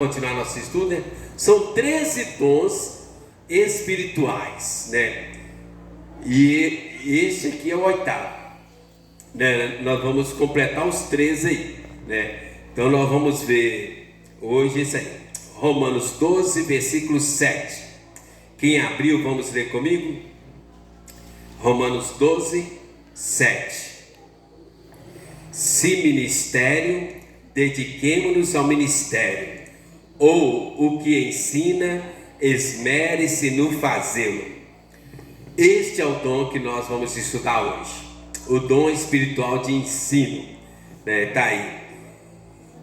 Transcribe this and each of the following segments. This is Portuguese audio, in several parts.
Continuar nosso estudo, né? São 13 dons espirituais, né? E este aqui é o oitavo, né? Nós vamos completar os 13 aí, né? Então nós vamos ver hoje isso aí, Romanos 12, versículo 7. Quem abriu, vamos ler comigo? Romanos 12, 7. Se ministério, dediquemo-nos ao ministério, ou o que ensina, esmere-se no fazê-lo. Este é o dom que nós vamos estudar hoje, o dom espiritual de ensino, né? Está aí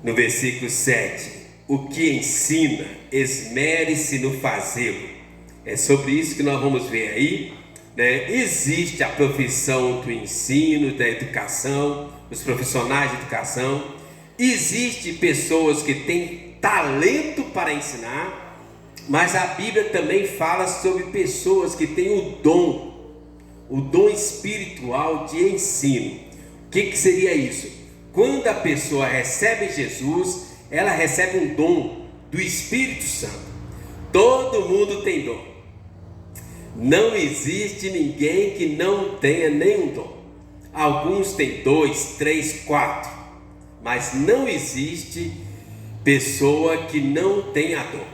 no versículo 7. O que ensina, esmere-se no fazê-lo. É sobre isso que nós vamos ver aí, né? Existe a profissão do ensino, da educação, os profissionais de educação. Existem pessoas que têm talento para ensinar, mas a Bíblia também fala sobre pessoas que têm o dom espiritual de ensino. O que seria isso? Quando a pessoa recebe Jesus, ela recebe um dom do Espírito Santo. Todo mundo tem dom. Não existe ninguém que não tenha nenhum dom. Alguns têm 2, 3, 4, mas não existe pessoa que não tenha dom.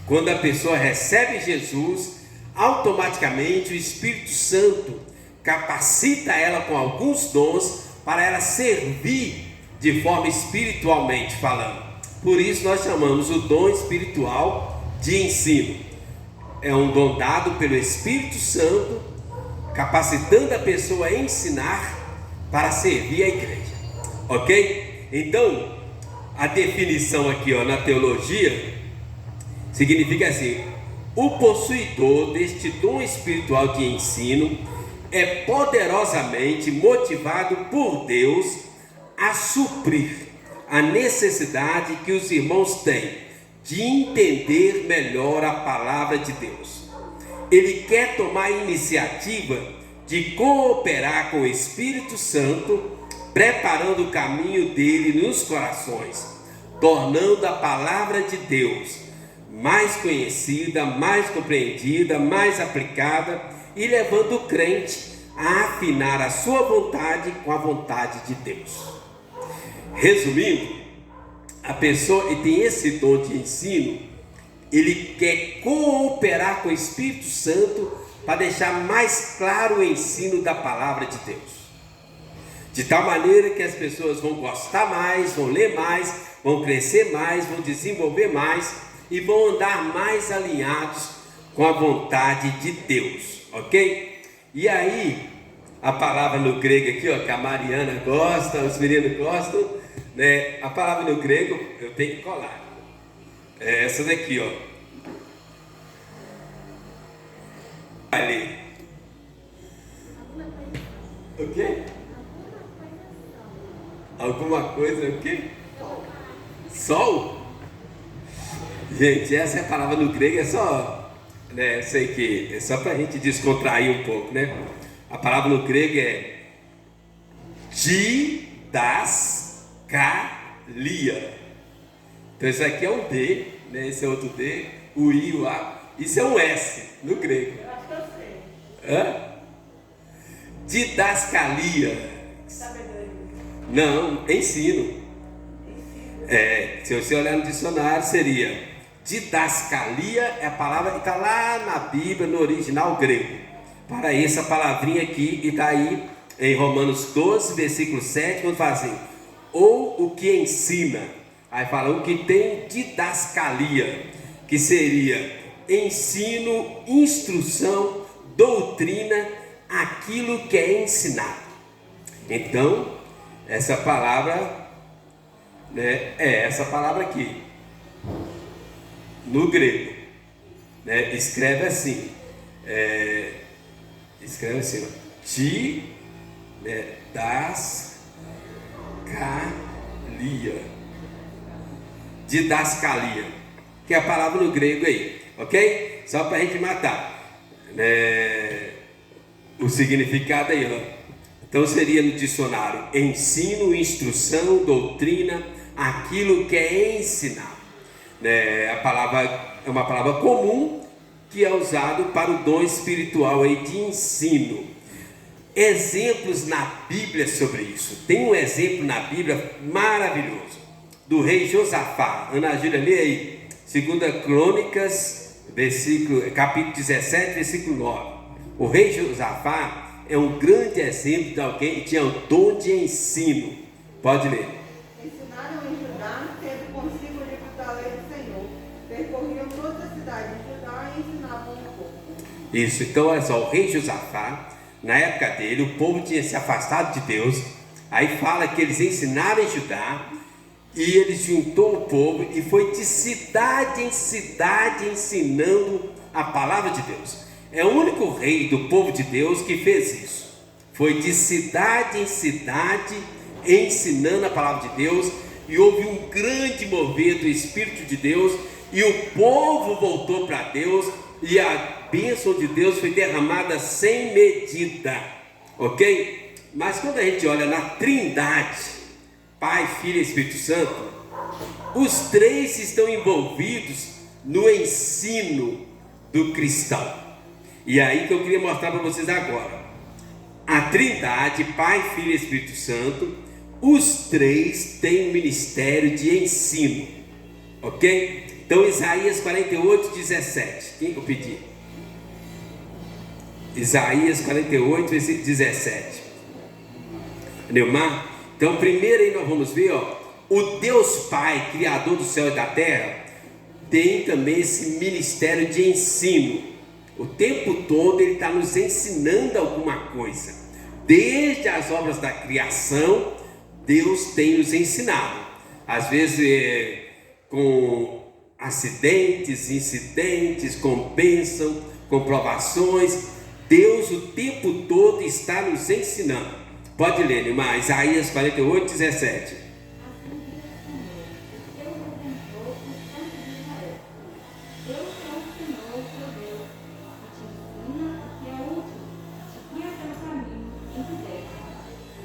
Quando a pessoa recebe Jesus, automaticamente o Espírito Santo capacita ela com alguns dons para ela servir de forma espiritualmente falando. Por isso nós chamamos o dom espiritual de ensino. É um dom dado pelo Espírito Santo, capacitando a pessoa a ensinar para servir a igreja. Ok? Então, a definição aqui, na teologia, significa assim: o possuidor deste dom espiritual de ensino é poderosamente motivado por Deus a suprir a necessidade que os irmãos têm de entender melhor a palavra de Deus. Ele quer tomar a iniciativa de cooperar com o Espírito Santo, preparando o caminho dele nos corações, tornando a palavra de Deus mais conhecida, mais compreendida, mais aplicada e levando o crente a afinar a sua vontade com a vontade de Deus. Resumindo, a pessoa que tem esse dom de ensino, ele quer cooperar com o Espírito Santo para deixar mais claro o ensino da palavra de Deus, de tal maneira que as pessoas vão gostar mais, vão ler mais, vão crescer mais, vão desenvolver mais e vão andar mais alinhados com a vontade de Deus, ok? E aí, a palavra no grego aqui, que a Mariana gosta, os meninos gostam, né? A palavra no grego, eu tenho que colar. É essa daqui, Ali. O quê? Alguma coisa o quê? Sol? Gente, essa é a palavra no grego, é só, né, sei que é só para a gente descontrair um pouco, né? A palavra no grego é didaskalia. Então isso aqui é um D, né? Esse é outro D, o I, o A. Isso é um S no grego. Eu acho que eu sei. Didascalia. Sabedoria. Não, ensino. Se você olhar no dicionário, seria didascalia, é a palavra que está lá na Bíblia, no original grego. Para essa palavrinha aqui, e está aí em Romanos 12, versículo 7, quando fala assim: ou o que ensina. Aí fala o que tem didascalia, que seria ensino, instrução, doutrina, aquilo que é ensinado. Então, essa palavra, né, é essa palavra aqui, no grego, né, escreve assim, didascalia, que é a palavra no grego aí, ok? Só para a gente matar, né, o significado aí, Então seria no dicionário: ensino, instrução, doutrina, aquilo que é ensinado. né, a palavra é uma palavra comum que é usado para o dom espiritual aí de ensino. Exemplos na Bíblia sobre isso. Tem um exemplo na Bíblia maravilhoso do rei Josafá. Ana Júlia, lê aí 2 Crônicas, capítulo 17, versículo 9. O rei Josafá é um grande exemplo de alguém que tinha o dom de ensino. Pode ler. Ensinaram em Judá, tendo consigo o livro da lei do Senhor. Percorriam toda a cidade de Judá e ensinavam o povo. Isso, então olha só, o rei Josafá, na época dele, o povo tinha se afastado de Deus. Aí fala que eles ensinaram em Judá, e ele juntou o povo e foi de cidade em cidade ensinando a palavra de Deus. É o único rei do povo de Deus que fez isso. Foi de cidade em cidade ensinando a palavra de Deus, e houve um grande mover do Espírito de Deus, e o povo voltou para Deus, e a bênção de Deus foi derramada sem medida, ok? Mas quando a gente olha na Trindade, Pai, Filho e Espírito Santo, os três estão envolvidos no ensino do cristão. E é aí que eu queria mostrar para vocês agora. A Trindade, Pai, Filho e Espírito Santo, os três têm um ministério de ensino, ok? Então Isaías 48, 17, quem eu pedi? Isaías 48, versículo 17. Neumar? Então primeiro aí nós vamos ver, ó, o Deus Pai, Criador do céu e da terra, tem também esse ministério de ensino. O tempo todo ele está nos ensinando alguma coisa. Desde as obras da criação, Deus tem nos ensinado. Às vezes com acidentes, incidentes, com bênção, com provações. Deus o tempo todo está nos ensinando. Pode ler, Neymar, Isaías 48, 17.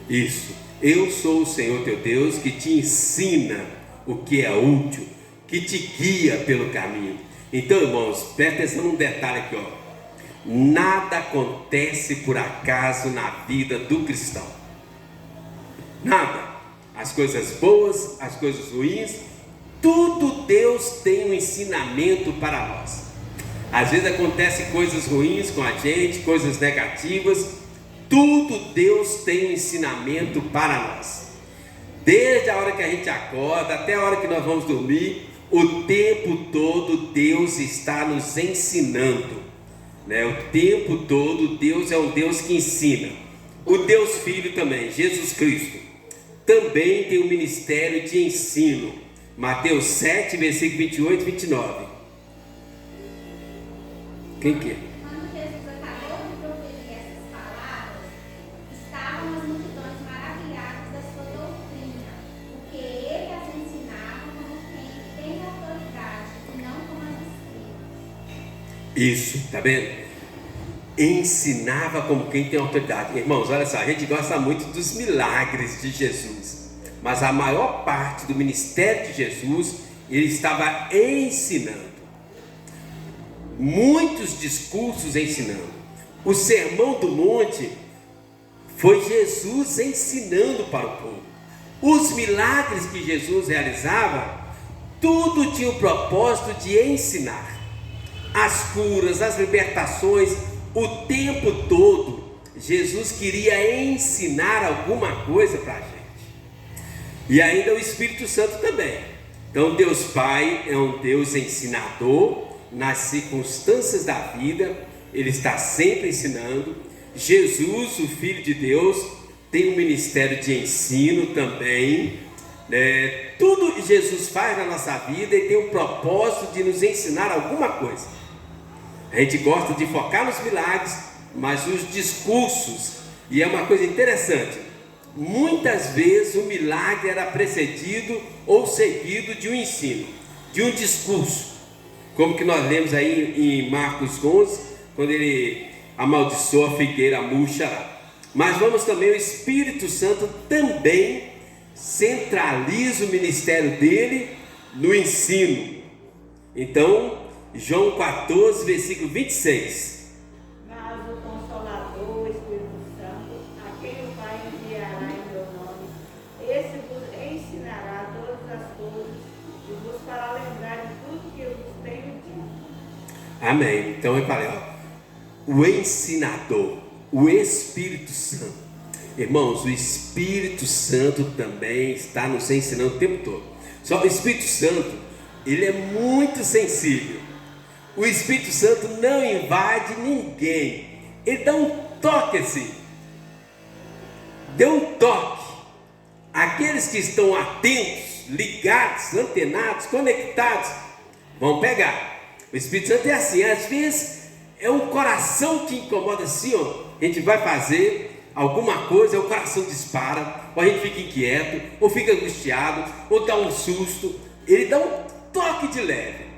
Isso, eu sou o Senhor teu Deus que te ensina o que é útil, que te guia pelo caminho. Então, irmãos, presta atenção num detalhe aqui, ó. Nada acontece por acaso na vida do cristão. Nada. As coisas boas, as coisas ruins, tudo Deus tem um ensinamento para nós. Às vezes acontecem coisas ruins com a gente, coisas negativas. Tudo Deus tem um ensinamento para nós. Desde a hora que a gente acorda até a hora que nós vamos dormir, o tempo todo Deus está nos ensinando, né? O tempo todo Deus é um Deus que ensina. O Deus Filho também, Jesus Cristo, também tem um ministério de ensino. Mateus 7, versículo 28 e 29. Quem que é? Isso, tá vendo? Ensinava como quem tem autoridade. Irmãos, olha só, a gente gosta muito dos milagres de Jesus, mas a maior parte do ministério de Jesus, ele estava ensinando. Muitos discursos ensinando. O Sermão do Monte foi Jesus ensinando para o povo. Os milagres que Jesus realizava, tudo tinha o propósito de ensinar. As curas, as libertações, o tempo todo Jesus queria ensinar alguma coisa para a gente. E ainda o Espírito Santo também. Então Deus Pai é um Deus ensinador nas circunstâncias da vida, Ele está sempre ensinando. Jesus, o Filho de Deus, tem um ministério de ensino também, né? Tudo que Jesus faz na nossa vida, Ele tem o propósito de nos ensinar alguma coisa. A gente gosta de focar nos milagres, mas os discursos, e é uma coisa interessante, muitas vezes o milagre era precedido ou seguido de um ensino, de um discurso, como que nós lemos aí em Marcos 11, quando ele amaldiçoa a figueira murcha lá. Mas vamos também, o Espírito Santo também centraliza o ministério dele no ensino. Então, João 14, versículo 26. Mas o Consolador, o Espírito Santo, a quem o Pai enviará em meu nome, esse vos ensinará todas as coisas e vos fará lembrar de tudo que eu vos tenho dito. Amém. Então eu falei, ó, o ensinador, o Espírito Santo. Irmãos, o Espírito Santo também está nos ensinando o tempo todo. Só que o Espírito Santo, ele é muito sensível. O Espírito Santo não invade ninguém. Ele dá um toque assim. Deu um toque. Aqueles que estão atentos, ligados, antenados, conectados, vão pegar. O Espírito Santo é assim, às vezes é um coração que incomoda assim, ó. A gente vai fazer alguma coisa, o coração dispara, ou a gente fica inquieto, ou fica angustiado, ou dá um susto. Ele dá um toque de leve.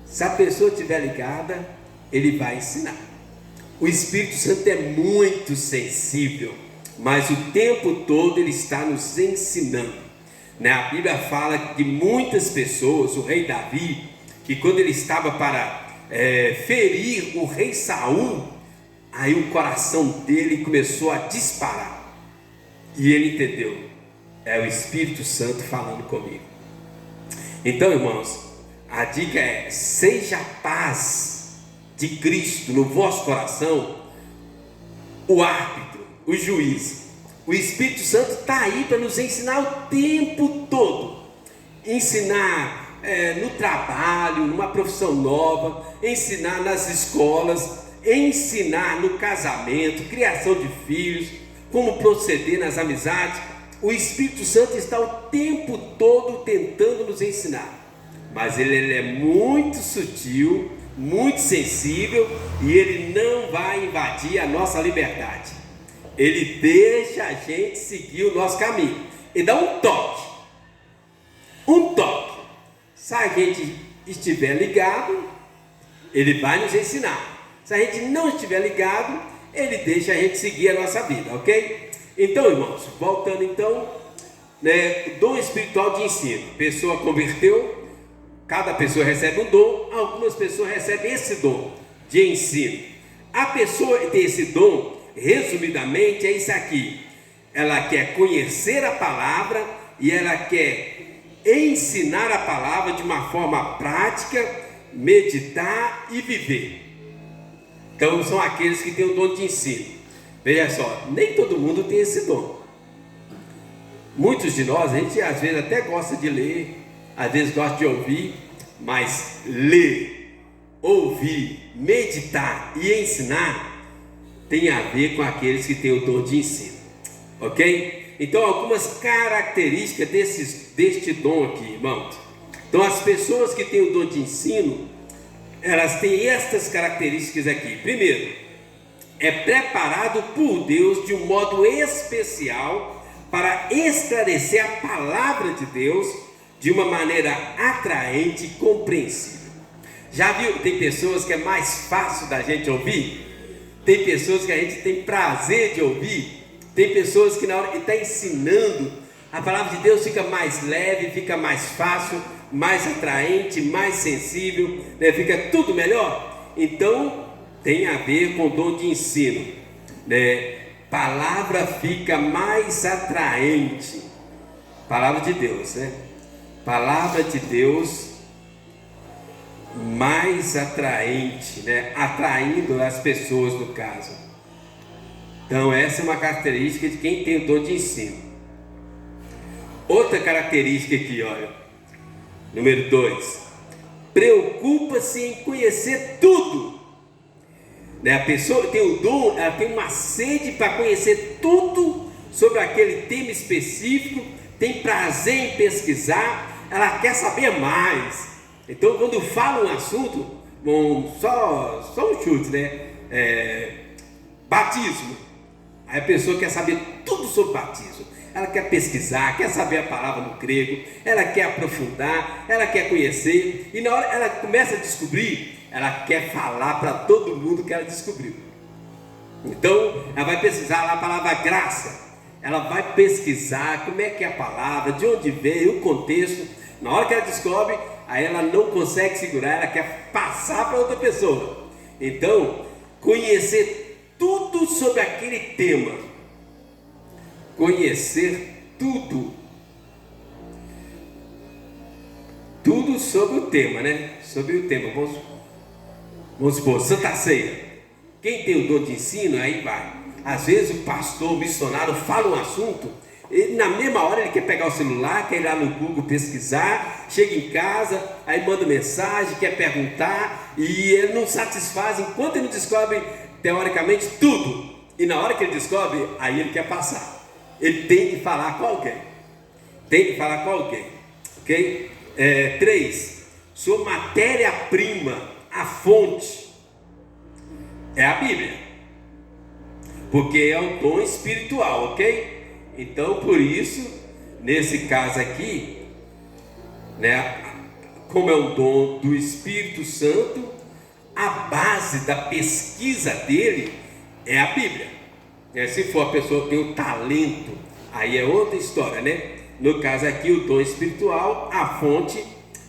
Se a pessoa estiver ligada, ele vai ensinar. O Espírito Santo é muito sensível, mas o tempo todo ele está nos ensinando, né? A Bíblia fala que muitas pessoas, o rei Davi, que quando ele estava para ferir o rei Saul, aí o coração dele começou a disparar, e ele entendeu, é o Espírito Santo falando comigo. Então, irmãos, a dica é: seja a paz de Cristo no vosso coração o árbitro, o juiz. O Espírito Santo está aí para nos ensinar o tempo todo. Ensinar no trabalho, numa profissão nova, ensinar nas escolas, ensinar no casamento, criação de filhos, como proceder nas amizades. O Espírito Santo está o tempo todo tentando nos ensinar. Mas ele é muito sutil, muito sensível, e ele não vai invadir a nossa liberdade. Ele deixa a gente seguir o nosso caminho. Ele dá um toque. Um toque. Se a gente estiver ligado, ele vai nos ensinar. Se a gente não estiver ligado, ele deixa a gente seguir a nossa vida, ok? Então, irmãos, voltando então, né, dom espiritual de ensino. Pessoa converteu. Cada pessoa recebe um dom, algumas pessoas recebem esse dom de ensino. A pessoa que tem esse dom, resumidamente, é isso aqui. Ela quer conhecer a palavra e ela quer ensinar a palavra de uma forma prática, meditar e viver. Então são aqueles que têm o dom de ensino. Veja só, nem todo mundo tem esse dom. Muitos de nós, a gente às vezes até gosta de ler, às vezes gosta de ouvir, mas ler, ouvir, meditar e ensinar tem a ver com aqueles que têm o dom de ensino, ok? Então, algumas características deste dom aqui, irmãos. Então, as pessoas que têm o dom de ensino, elas têm estas características aqui. Primeiro, é preparado por Deus de um modo especial para esclarecer a palavra de Deus de uma maneira atraente e compreensível. Já viu? Tem pessoas que é mais fácil da gente ouvir, tem pessoas que a gente tem prazer de ouvir, tem pessoas que na hora que está ensinando, a palavra de Deus fica mais leve, fica mais fácil, mais atraente, mais sensível, né? Fica tudo melhor. Então tem a ver com o dom de ensino, né? Palavra fica mais atraente, palavra de Deus, né? Palavra de Deus mais atraente, né? Atraindo as pessoas no caso. Então essa é uma característica de quem tem o dom de ensino. Outra característica aqui, olha, número 2, preocupa-se em conhecer tudo, né? A pessoa que tem o dom, ela tem uma sede para conhecer tudo sobre aquele tema específico, tem prazer em pesquisar, ela quer saber mais. Então, quando fala um assunto, só um chute, né? Batismo. Aí a pessoa quer saber tudo sobre batismo. Ela quer pesquisar, quer saber a palavra no grego, ela quer aprofundar, ela quer conhecer. E na hora ela começa a descobrir, ela quer falar para todo mundo que ela descobriu. Então, ela vai pesquisar lá a palavra graça. Ela vai pesquisar como é que é a palavra, de onde veio, o contexto. Na hora que ela descobre, aí ela não consegue segurar, ela quer passar para outra pessoa. Então, conhecer tudo sobre aquele tema, conhecer tudo sobre o tema, né? Sobre o tema, vamos supor, Santa Ceia. Quem tem o dom de ensino, aí vai. Às vezes o pastor, o missionário fala um assunto, ele, na mesma hora ele quer pegar o celular, quer ir lá no Google pesquisar, chega em casa, aí manda mensagem, quer perguntar, e ele não satisfaz enquanto ele não descobre, teoricamente, tudo. E na hora que ele descobre, aí ele quer passar. Ele tem que falar com alguém. Tem que falar com alguém. Ok? 3. Sua matéria-prima, a fonte, é a Bíblia. Porque é um dom espiritual, ok? Então, por isso, nesse caso aqui, né, como é um dom do Espírito Santo, a base da pesquisa dele é a Bíblia. Se for a pessoa que tem o talento, aí é outra história, né? No caso aqui, o dom espiritual, a fonte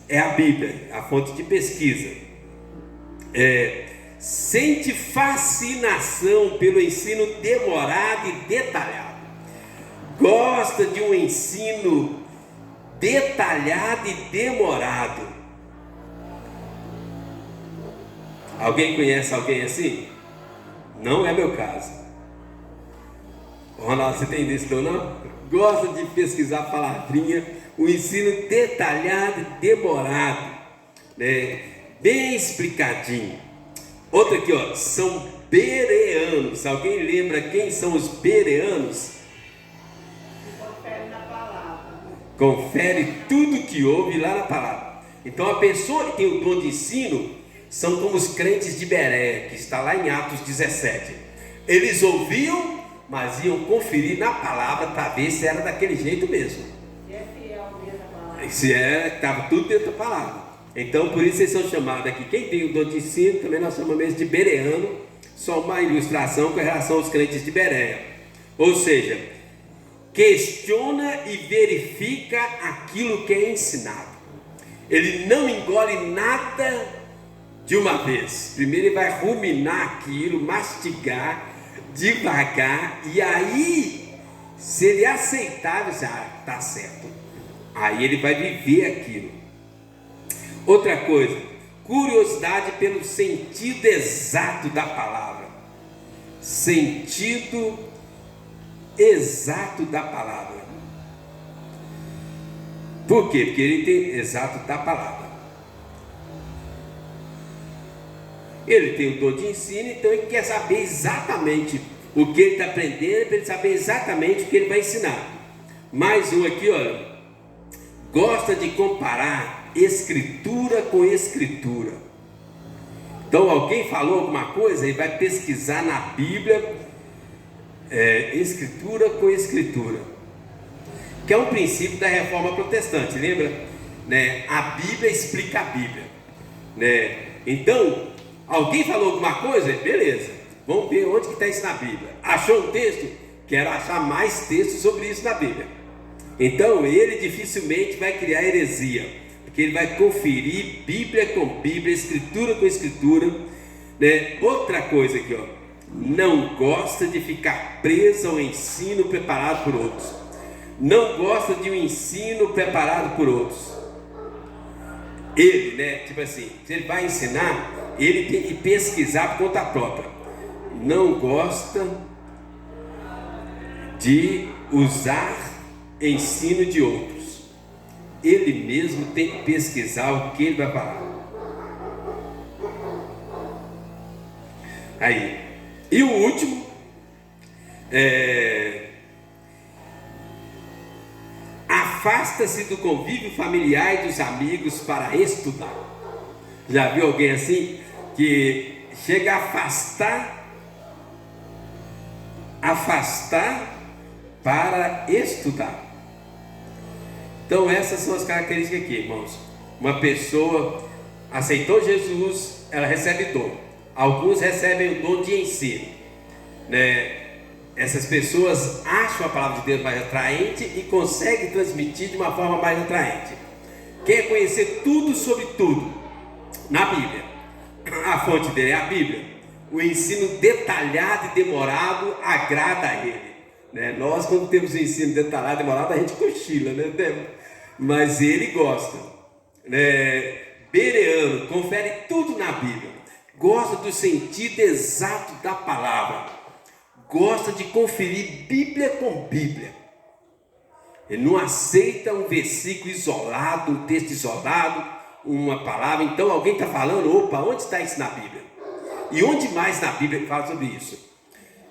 é a Bíblia, a fonte de pesquisa. Sente fascinação pelo ensino demorado e detalhado. Gosta de um ensino detalhado e demorado. Alguém conhece alguém assim? Não é meu caso. Ronaldo, você tem desse dom, não? Gosta de pesquisar palavrinha, um ensino detalhado e demorado, né? Bem explicadinho. Outra aqui, ó, são bereanos. Alguém lembra quem são os bereanos? Confere na palavra. Confere tudo que ouve lá na palavra. Então a pessoa que tem o dom de ensino são como os crentes de Bereia, que está lá em Atos 17. Eles ouviam, mas iam conferir na palavra para ver se era daquele jeito mesmo. Se é fiel mesmo a palavra. Se estava tudo dentro da palavra. Então por isso eles são chamados aqui. Quem tem o dom de ensino também nós chamamos mesmo de bereano. Só uma ilustração com relação aos crentes de Bereia. Ou seja, questiona e verifica aquilo que é ensinado. Ele não engole nada de uma vez. Primeiro ele vai ruminar aquilo, mastigar devagar, e aí, se ele aceitar, ele diz, tá certo. Aí ele vai viver aquilo. Outra coisa, curiosidade pelo sentido exato da palavra. Sentido exato da palavra. Por quê? Porque ele tem exato da palavra. Ele tem o dom de ensino, então ele quer saber exatamente o que ele está aprendendo, para ele saber exatamente o que ele vai ensinar. Mais um aqui, olha, gosta de comparar escritura com escritura. Então alguém falou alguma coisa, ele vai pesquisar na Bíblia, escritura com escritura, que é um princípio da reforma protestante, lembra? Né? A Bíblia explica a Bíblia, né? Então, alguém falou alguma coisa? Beleza, vamos ver onde que está isso na Bíblia. Achou um texto? Quero achar mais textos sobre isso na Bíblia. Então ele dificilmente vai criar heresia, porque ele vai conferir Bíblia com Bíblia, Escritura com Escritura, né? Outra coisa aqui, ó, não gosta de ficar preso ao ensino preparado por outros. Não gosta de um ensino preparado por outros. Ele, né, tipo assim, se ele vai ensinar, ele tem que pesquisar por conta própria. Não gosta de usar ensino de outros. Ele mesmo tem que pesquisar o que ele vai falar. Aí, e o último afasta-se do convívio familiar e dos amigos para estudar. Já viu alguém assim que chega a afastar para estudar? Então essas são as características aqui, irmãos. Uma pessoa aceitou Jesus, ela recebe dom. Alguns recebem o dom de ensino, né? Essas pessoas acham a palavra de Deus mais atraente e conseguem transmitir de uma forma mais atraente. quer conhecer tudo sobre tudo na Bíblia. A fonte dele é a Bíblia. O ensino detalhado e demorado agrada a ele, né? Nós, quando temos o ensino detalhado e demorado, a gente cochila, né? Mas ele gosta, né? Bereano confere tudo na Bíblia, gosta do sentido exato da palavra, gosta de conferir Bíblia com Bíblia. Ele não aceita um versículo isolado, um texto isolado, uma palavra. Então alguém está falando, opa, onde está isso na Bíblia? E onde mais na Bíblia fala sobre isso?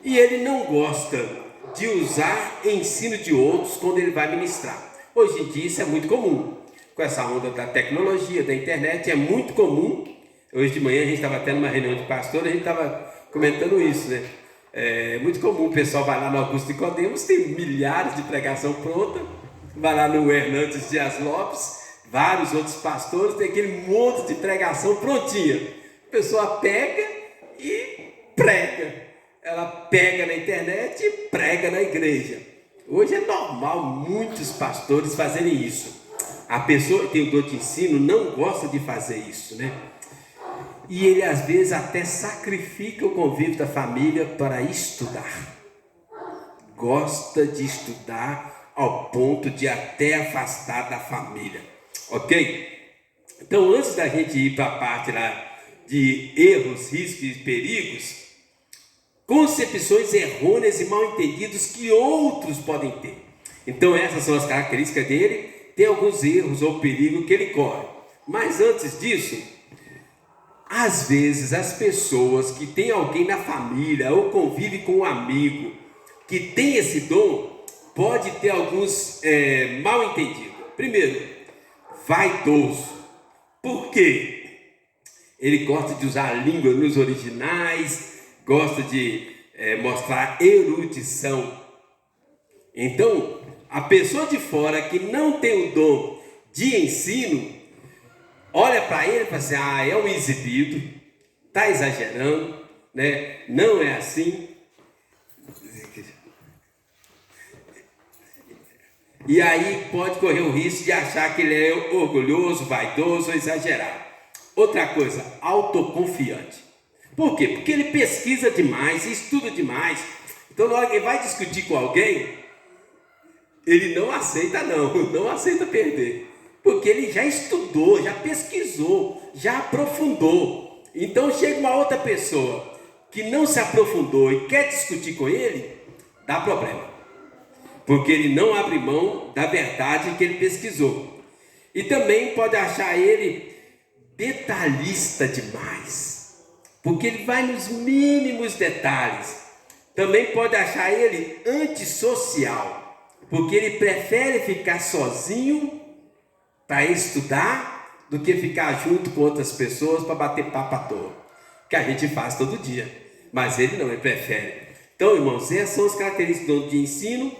E ele não gosta de usar ensino de outros quando ele vai ministrar. Hoje em dia isso é muito comum. Com essa onda da tecnologia, da internet, é muito comum. Hoje de manhã a gente estava tendo uma reunião de pastor, a gente estava comentando isso, né? É muito comum, o pessoal vai lá no Augusto Nicodemos, tem milhares de pregação pronta, vai lá no Hernandes Dias Lopes, vários outros pastores, tem aquele monte de pregação prontinha. A pessoa pega e prega. Ela pega na internet e prega na igreja. Hoje é normal muitos pastores fazerem isso. A pessoa que tem o dom de ensino não gosta de fazer isso, né? E ele às vezes até sacrifica o convívio da família para estudar. Gosta de estudar ao ponto de até afastar da família. Ok? Então, antes da gente ir para a parte lá de erros, riscos e perigos, concepções errôneas e mal entendidos que outros podem ter. Então, essas são as características dele. Tem alguns erros ou perigo que ele corre. Mas antes disso, às vezes as pessoas que têm alguém na família ou convive com um amigo que tem esse dom, pode ter alguns mal entendidos. Primeiro, vaidoso. Por quê? Ele gosta de usar a língua nos originais, gosta de mostrar erudição. Então, a pessoa de fora que não tem o dom de ensino, olha para ele e fala assim, é um exibido, está exagerando, né? Não é assim. E aí pode correr o risco de achar que ele é orgulhoso, vaidoso ou exagerado. Outra coisa, autoconfiante. Por quê? Porque ele pesquisa demais, estuda demais. Então na hora que ele vai discutir com alguém, ele não aceita perder. Porque ele já estudou, já pesquisou, já aprofundou. Então chega uma outra pessoa que não se aprofundou e quer discutir com ele, dá problema. Porque ele não abre mão da verdade que ele pesquisou. E também pode achar ele detalhista demais, porque ele vai nos mínimos detalhes. Também pode achar ele antissocial, porque ele prefere ficar sozinho para estudar do que ficar junto com outras pessoas para bater papo à toa, que a gente faz todo dia, mas ele não, ele prefere. Então, irmãos, essas são as características de ensino,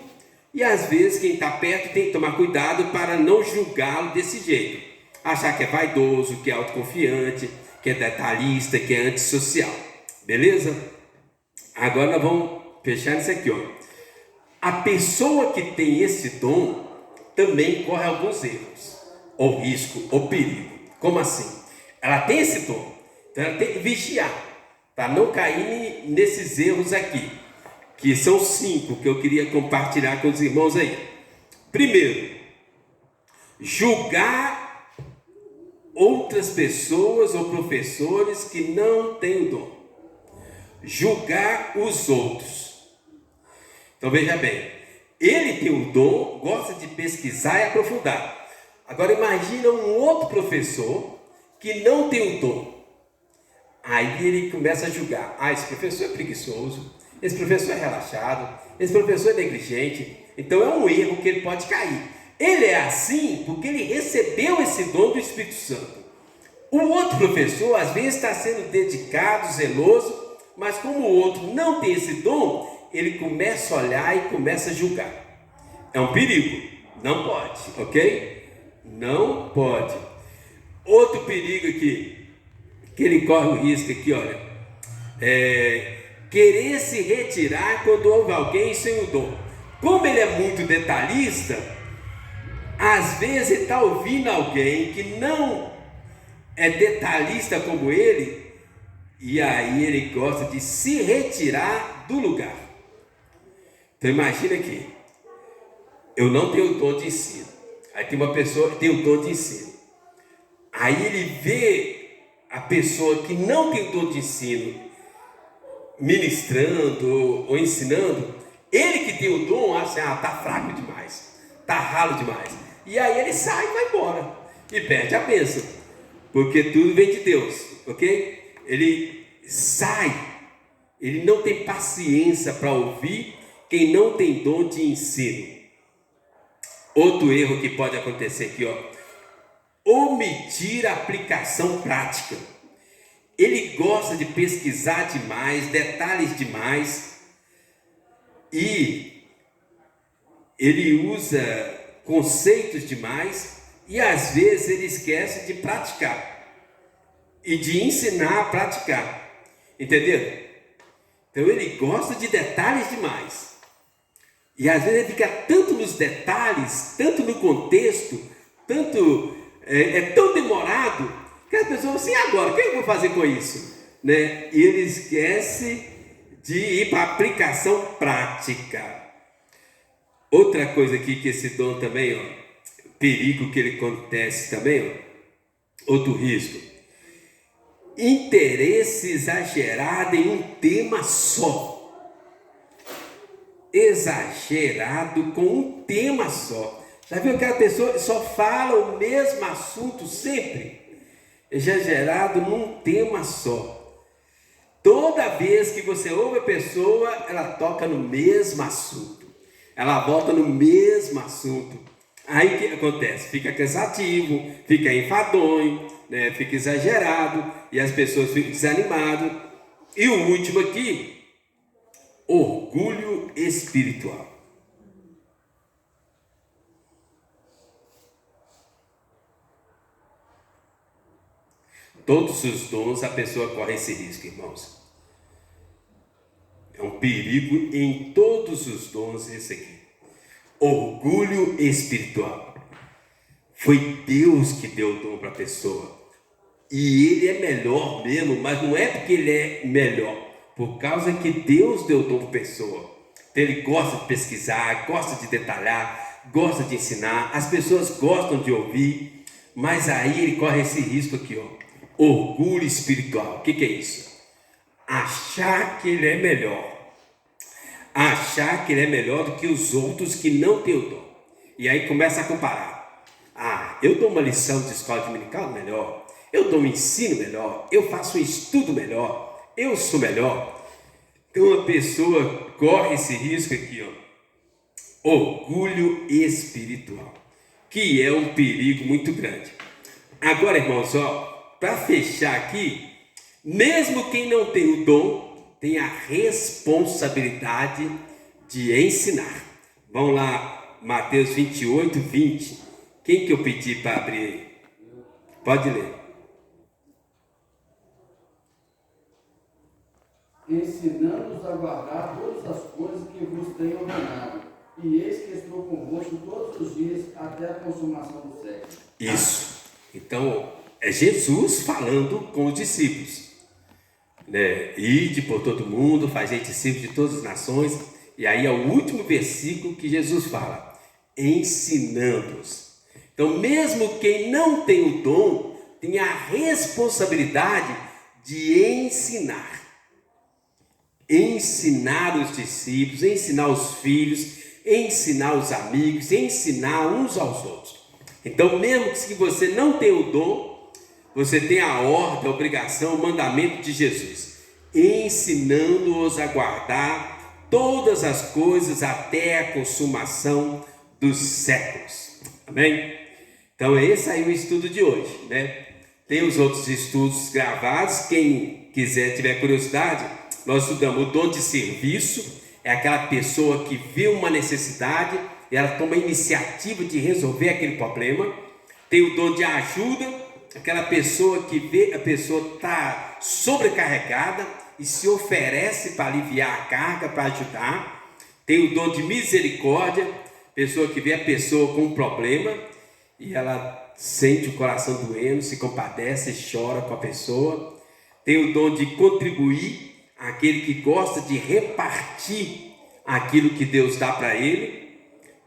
e às vezes quem está perto tem que tomar cuidado para não julgá-lo desse jeito, achar que é vaidoso, que é autoconfiante, que é detalhista, que é antissocial. Beleza? Agora nós vamos fechar isso aqui, ó. A pessoa que tem esse dom também corre alguns erros, ou risco, ou perigo. Como assim? Ela tem esse dom, então ela tem que vigiar para não cair nesses erros aqui, que são 5 que eu queria compartilhar com os irmãos aí. Primeiro, julgar outras pessoas ou professores que não têm o dom. Julgar os outros. Então veja bem, ele tem o dom, gosta de pesquisar e aprofundar. Agora imagina um outro professor que não tem o dom. Aí ele começa a julgar. Esse professor é preguiçoso, esse professor é relaxado, esse professor é negligente. Então é um erro que ele pode cair. Ele é assim porque ele recebeu esse dom do Espírito Santo. O outro professor às vezes está sendo dedicado, zeloso, mas como o outro não tem esse dom, ele começa a olhar e começa a julgar. É um perigo, não pode, ok? Não pode. Outro perigo aqui, que ele corre o risco aqui, olha, querer se retirar quando houve alguém sem o dom. Como ele é muito detalhista, Às vezes ele está ouvindo alguém que não é detalhista como ele, e aí ele gosta de se retirar do lugar. Então imagina aqui, eu não tenho o dom de ensino, aí tem uma pessoa que tem o dom de ensino, aí ele vê a pessoa que não tem o dom de ensino ministrando ou ensinando, ele que tem o dom acha, tá fraco demais, tá ralo demais, e aí ele sai e vai embora, e perde a bênção, porque tudo vem de Deus, ok? Ele sai, ele não tem paciência para ouvir quem não tem dom de ensino. Outro erro que pode acontecer aqui, omitir a aplicação prática. Ele gosta de pesquisar demais, detalhes demais, e ele usa conceitos demais, e às vezes ele esquece de praticar e de ensinar a praticar. Entenderam? Então ele gosta de detalhes demais. E às vezes ele fica tanto nos detalhes, tanto no contexto, tanto é tão demorado, que as pessoas falam assim, agora, o que eu vou fazer com isso? Né? E ele esquece de ir para a aplicação prática. Outra coisa aqui que esse dom também, perigo que ele acontece também, outro risco. Interesse exagerado em um tema só. Exagerado com um tema só. Já viu aquela pessoa que só fala o mesmo assunto sempre? Exagerado num tema só. Toda vez que você ouve a pessoa, ela toca no mesmo assunto. Ela volta no mesmo assunto. Aí o que acontece? Fica cansativo, fica enfadonho, né? Fica exagerado e as pessoas ficam desanimadas. E o último aqui, orgulho espiritual. Todos os dons a pessoa corre esse risco, irmãos. É um perigo em todos os dons esse aqui. Orgulho espiritual. Foi Deus que deu o dom para a pessoa. E ele é melhor mesmo, mas não é porque ele é melhor, por causa que Deus deu o dom para a pessoa. Então ele gosta de pesquisar, gosta de detalhar, gosta de ensinar, as pessoas gostam de ouvir, mas aí ele corre esse risco aqui, orgulho espiritual. O que é isso? Achar que ele é melhor. Achar que ele é melhor do que os outros que não têm o dom. E aí começa a comparar. Eu dou uma lição de escola dominical melhor. Eu dou um ensino melhor. Eu faço um estudo melhor. Eu sou melhor. Então a pessoa corre esse risco aqui, orgulho espiritual, que é um perigo muito grande. Agora, irmãos, para fechar aqui, mesmo quem não tem o dom, tem a responsabilidade de ensinar. Vamos lá, Mateus 28, 20. Quem que eu pedi para abrir aí? Pode ler. Ensinando-os a guardar todas as coisas que vos tenho ordenado. E eis que estou convosco todos os dias até a consumação do século. Isso. Então, é Jesus falando com os discípulos. Ide por todo mundo, fazei discípulos de todas as nações. E aí é o último versículo que Jesus fala. Ensinando-os. Então, mesmo quem não tem o dom, tem a responsabilidade de ensinar. Ensinar os discípulos, ensinar os filhos, ensinar os amigos, ensinar uns aos outros. Então, mesmo que você não tenha o dom, você tem a ordem, a obrigação, o mandamento de Jesus, ensinando-os a guardar todas as coisas até a consumação dos séculos. Amém? Então, esse aí é o estudo de hoje, Tem os outros estudos gravados, quem quiser, tiver curiosidade, nós estudamos o dom de serviço, é aquela pessoa que vê uma necessidade e ela toma a iniciativa de resolver aquele problema. Tem o dom de ajuda, aquela pessoa que vê a pessoa está sobrecarregada e se oferece para aliviar a carga, para ajudar. Tem o dom de misericórdia, Pessoa que vê a pessoa com um problema e ela sente o coração doendo, se compadece, chora com a pessoa. Tem o dom de contribuir, aquele que gosta de repartir aquilo que Deus dá para ele.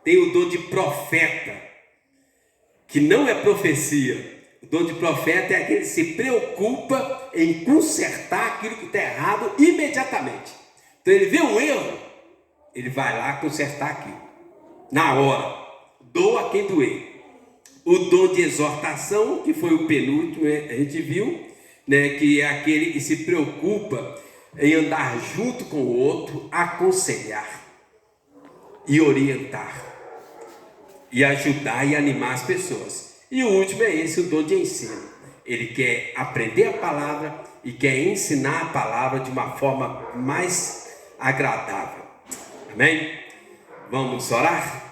Tem o dom de profeta, que não é profecia. O dom de profeta é aquele que se preocupa em consertar aquilo que está errado imediatamente. Então ele vê um erro, ele vai lá consertar aquilo, na hora, doa quem doer. O dom de exortação, que foi o penúltimo, a gente viu, né, que é aquele que se preocupa em andar junto com o outro, aconselhar e orientar, e ajudar e animar as pessoas. E o último é esse, o dom de ensino. Ele quer aprender a palavra e quer ensinar a palavra de uma forma mais agradável. Amém? Vamos orar?